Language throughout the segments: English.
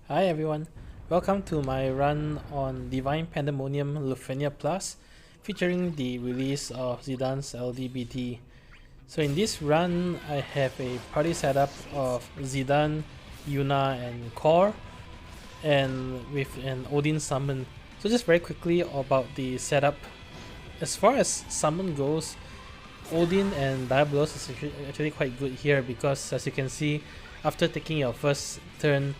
Hi everyone, welcome to my run on Divine Pandemonium Lufenia Plus, featuring the release of Zidane's LDBT. So in this run, I have a party setup of Zidane, Yuna and Core, and with an Odin summon. So just very quickly about the setup. As far as summon goes, Odin and Diabolos is actually quite good here because, as you can see, after taking your first turn,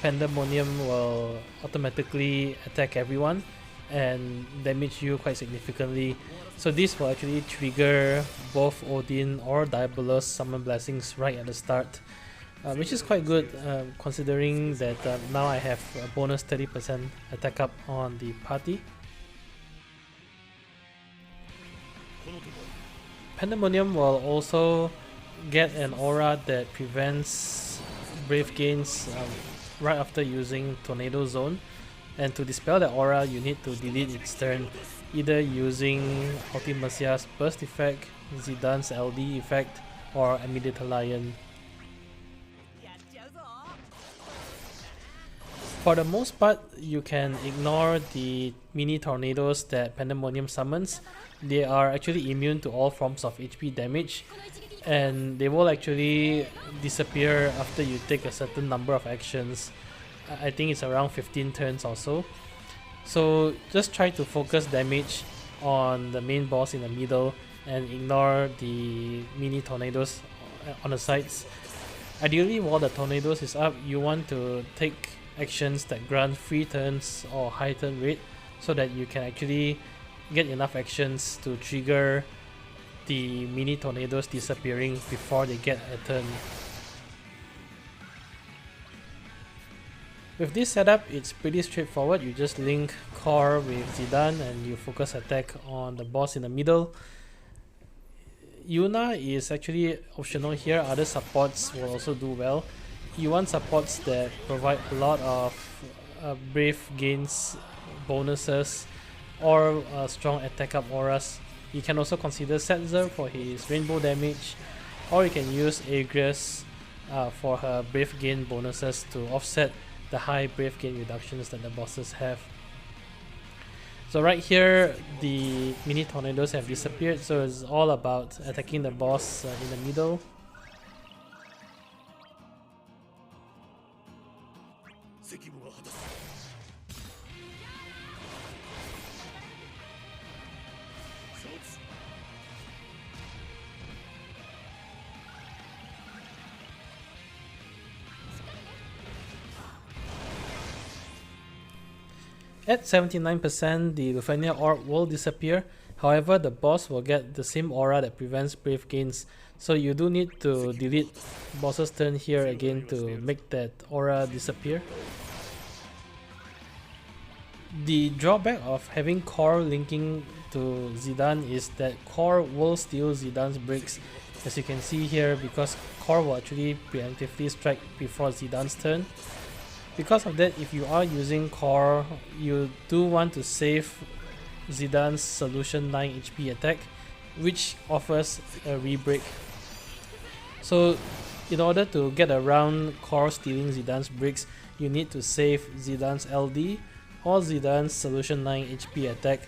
Pandemonium will automatically attack everyone and damage you quite significantly. So this will actually trigger both Odin or Diabolos summon blessings right at the start, which is quite good considering that now I have a bonus 30% attack up on the party. Pandemonium will also get an aura that prevents brave gains right after using Tornado Zone, and to dispel the aura you need to delete its turn, either using Ultimasia's burst effect, Zidane's LD effect, or Immediate Lion. For the most part, you can ignore the mini tornadoes that Pandemonium summons. They are actually immune to all forms of HP damage, and they will actually disappear after you take a certain number of actions. I think it's around 15 turns or so. So just try to focus damage on the main boss in the middle and ignore the mini tornadoes on the sides. Ideally, while the tornadoes is up, you want to take actions that grant free turns or high turn rate so that you can actually get enough actions to trigger the mini tornadoes disappearing before they get a turn. With this setup, it's pretty straightforward. You just link Core with Zidane and you focus attack on the boss in the middle. Yuna is actually optional here. Other supports will also do well. You want supports that provide a lot of brave gains bonuses or strong attack up auras. You can also consider Setzer for his rainbow damage, or you can use Agres for her brave gain bonuses to offset the high brave gain reductions that the bosses have. So right here, the mini tornadoes have disappeared, so it's all about attacking the boss in the middle. At 79%, the Lufenia orb will disappear. However, the boss will get the same aura that prevents brave gains. So you do need to delete boss's turn here again to make that aura disappear. The drawback of having Core linking to Zidane is that Core will steal Zidane's bricks, as you can see here, because Core will actually preemptively strike before Zidane's turn. Because of that, if you are using Core, you do want to save Zidane's Solution 9 HP attack, which offers a re-break. So in order to get around Core stealing Zidane's bricks, you need to save Zidane's LD or Zidane's Solution 9 HP attack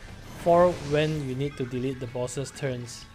for when you need to delete the boss's turns.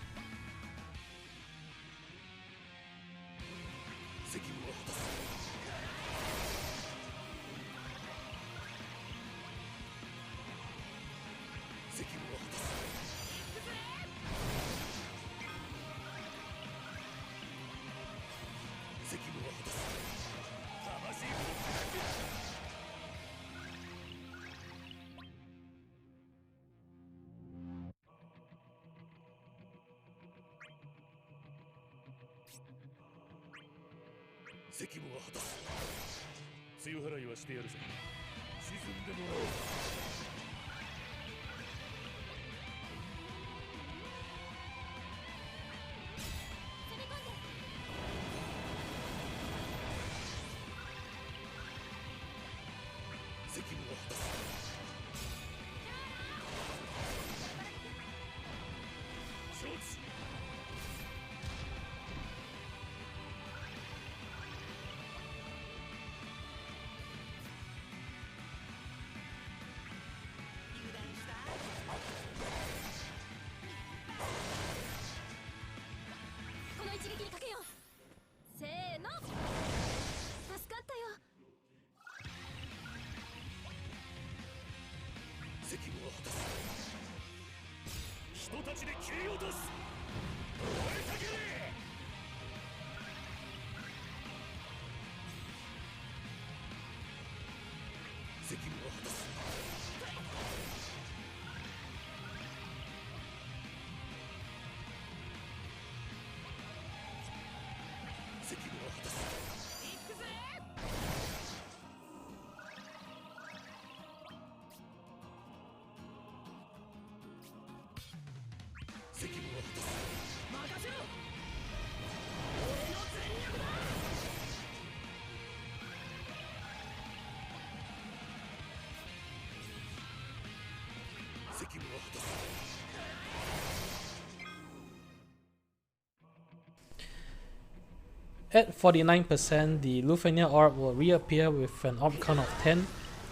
At 49%, the Lufenia orb will reappear with an orb count of 10,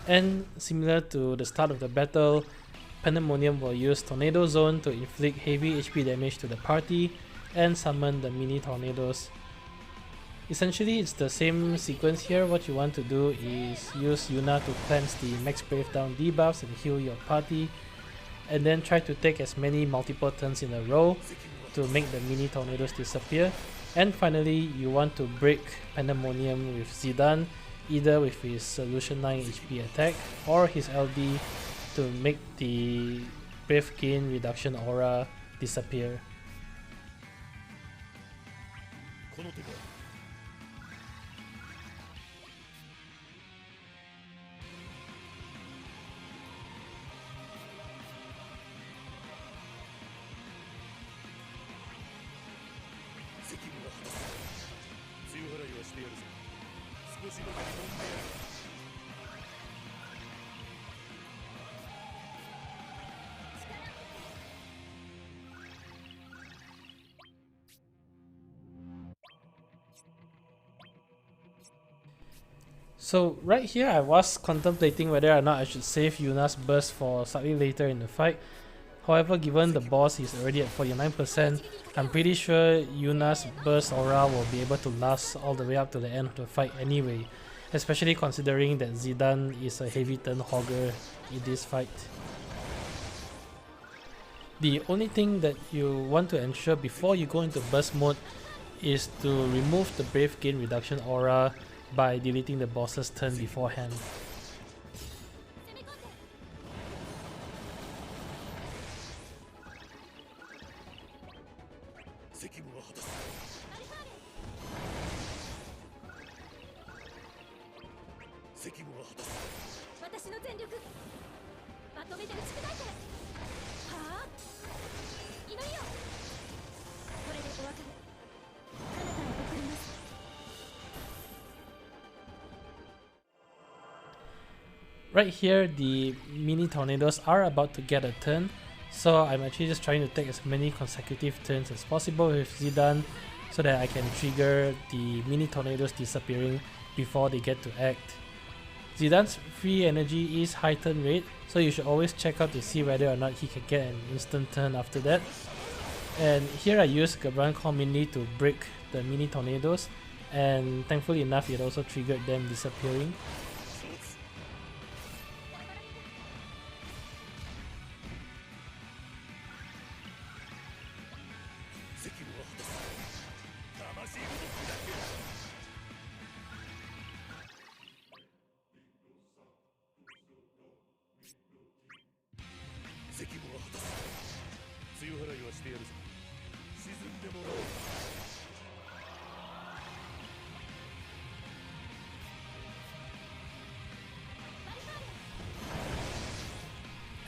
and similar to the start of the battle, Pandemonium will use Tornado Zone to inflict heavy HP damage to the party and summon the mini tornadoes. Essentially, it's the same sequence here. What you want to do is use Yuna to cleanse the max brave down debuffs and heal your party, and then try to take as many multiple turns in a row to make the mini tornadoes disappear. And finally, you want to break Pandemonium with Zidane, either with his Solution 9 HP attack or his LD to make the Brave Gain reduction aura disappear. So right here I was contemplating whether or not I should save Yuna's burst for slightly later in the fight. However, given the boss is already at 49%, I'm pretty sure Yuna's burst aura will be able to last all the way up to the end of the fight anyway, especially considering that Zidane is a heavy turn hogger in this fight. The only thing that you want to ensure before you go into burst mode is to remove the Brave Gain reduction aura by deleting the boss's turn beforehand. Right here, the mini tornadoes are about to get a turn, so I'm actually just trying to take as many consecutive turns as possible with Zidane so that I can trigger the mini tornadoes disappearing before they get to act. Zidane's free energy is high turn rate, so you should always check out to see whether or not he can get an instant turn after that. And here I use Gabran Commonly to break the mini tornadoes, and thankfully enough it also triggered them disappearing.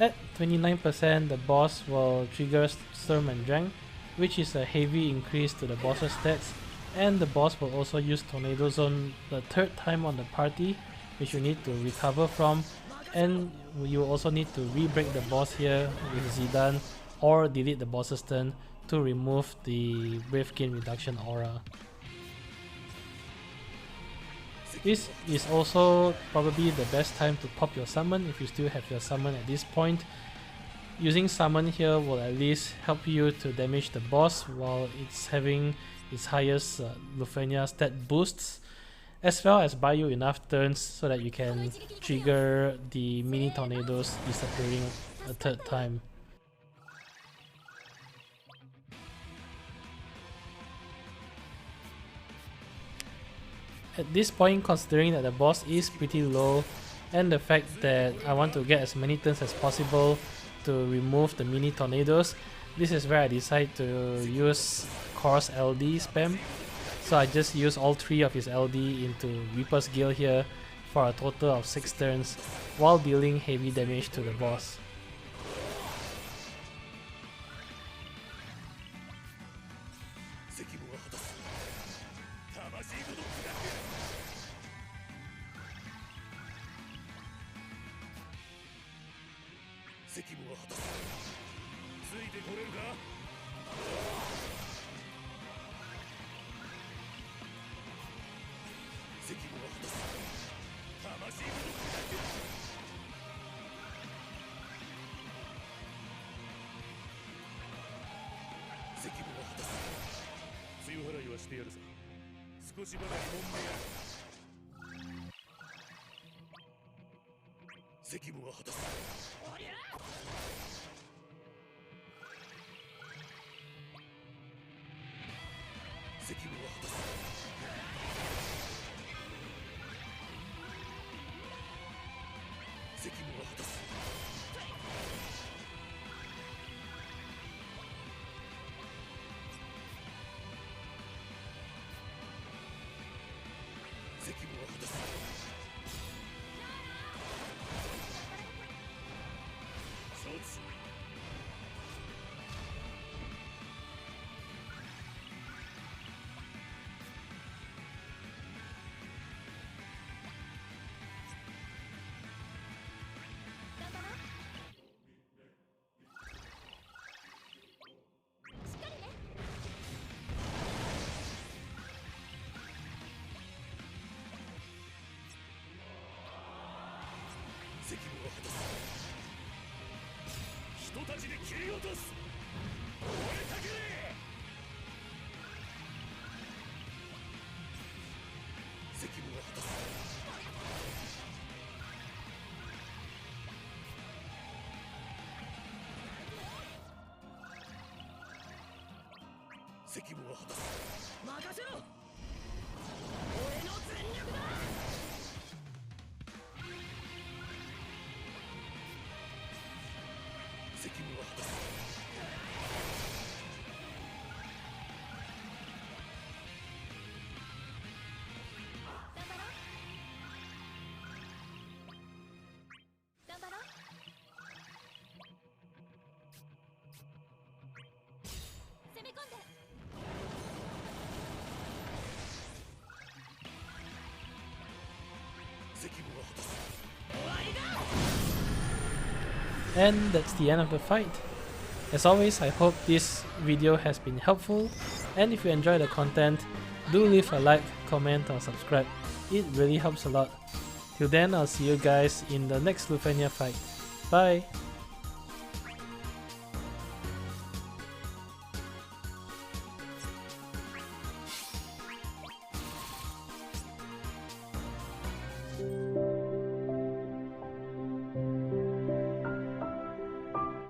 At 29%, the boss will trigger Sturm and Drang, which is a heavy increase to the boss's stats, and the boss will also use Tornado Zone the third time on the party, which you need to recover from, and you also need to re-break the boss here with Zidane or delete the boss's turn to remove the Brave Gain reduction aura. This is also probably the best time to pop your summon if you still have your summon at this point. Using summon here will at least help you to damage the boss while it's having its highest Lufenia stat boosts, as well as buy you enough turns so that you can trigger the mini tornadoes disappearing a third time. At this point, considering that the boss is pretty low and the fact that I want to get as many turns as possible to remove the mini tornadoes, this is where I decide to use Core's LD spam. So I just use all 3 of his LD into Reaper's Gale here for a total of 6 turns while dealing heavy damage to the boss. And that's the end of the fight. As always, I hope this video has been helpful, and if you enjoy the content, do leave a like, comment or subscribe. It really helps a lot. Till then, I'll see you guys in the next Lufenia fight. Bye!